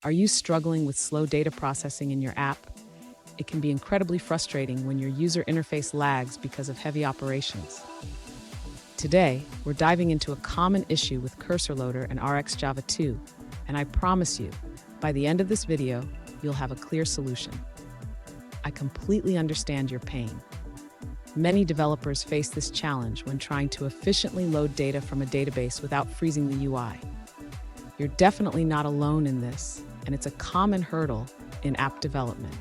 Are you struggling with slow data processing in your app? It can be incredibly frustrating when your user interface lags because of heavy operations. Today, we're diving into a common issue with CursorLoader and RxJava2, and I promise you, by the end of this video, you'll have a clear solution. I completely understand your pain. Many developers face this challenge when trying to efficiently load data from a database without freezing the UI. You're definitely not alone in this, and it's a common hurdle in app development.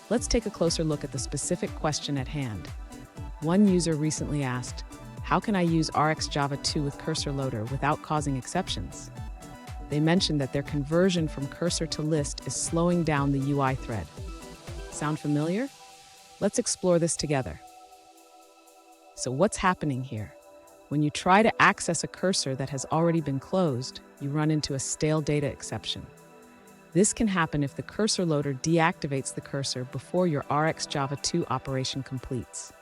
Let's take a closer look at the specific question at hand. One user recently asked, how can I use RxJava2 with CursorLoader without causing exceptions? They mentioned that their conversion from cursor to list is slowing down the UI thread. Sound familiar? Let's explore this together. So what's happening here? When you try to access a cursor that has already been closed, you run into a stale data exception. This can happen if the CursorLoader deactivates the cursor before your RxJava2 operation completes.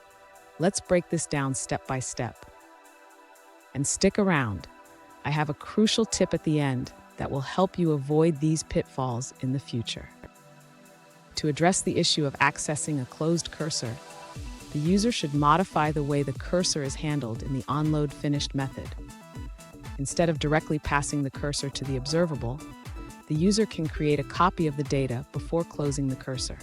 Let's break this down step by step. And stick around. I have a crucial tip at the end that will help you avoid these pitfalls in the future. To address the issue of accessing a closed cursor, the user should modify the way the cursor is handled in the onLoadFinished method. Instead of directly passing the cursor to the observable, the user can create a copy of the data before closing the cursor.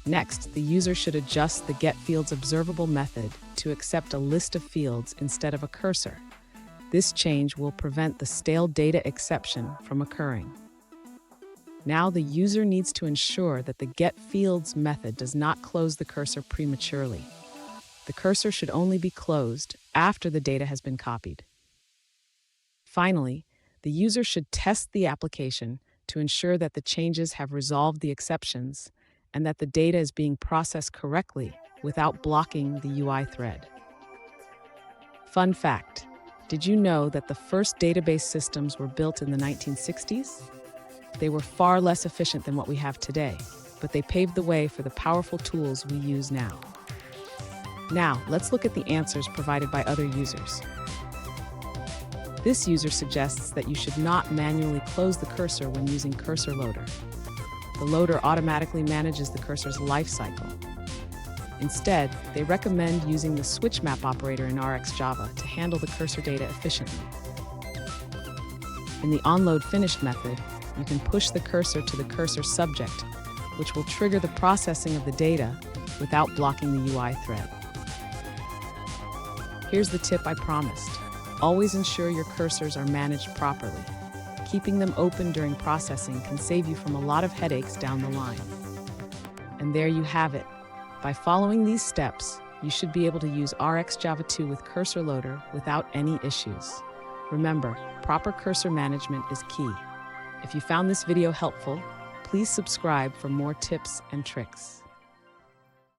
Next, the user should adjust the getFieldsObservable method to accept a list of fields instead of a cursor. This change will prevent the stale data exception from occurring. Now the user needs to ensure that the getFields method does not close the cursor prematurely. The cursor should only be closed after the data has been copied. Finally, the user should test the application to ensure that the changes have resolved the exceptions and that the data is being processed correctly without blocking the UI thread. Fun fact, did you know that the first database systems were built in the 1960s? They were far less efficient than what we have today, but they paved the way for the powerful tools we use now. Now, let's look at the answers provided by other users. This user suggests that you should not manually close the cursor when using CursorLoader. The loader automatically manages the cursor's life cycle. Instead, they recommend using the switch map operator in RxJava to handle the cursor data efficiently. In the onLoadFinished method, you can push the cursor to the cursor subject, which will trigger the processing of the data without blocking the UI thread. Here's the tip I promised. Always ensure your cursors are managed properly. Keeping them open during processing can save you from a lot of headaches down the line. And there you have it. By following these steps, you should be able to use RxJava2 with CursorLoader without any issues. Remember, proper cursor management is key. If you found this video helpful, please subscribe for more tips and tricks.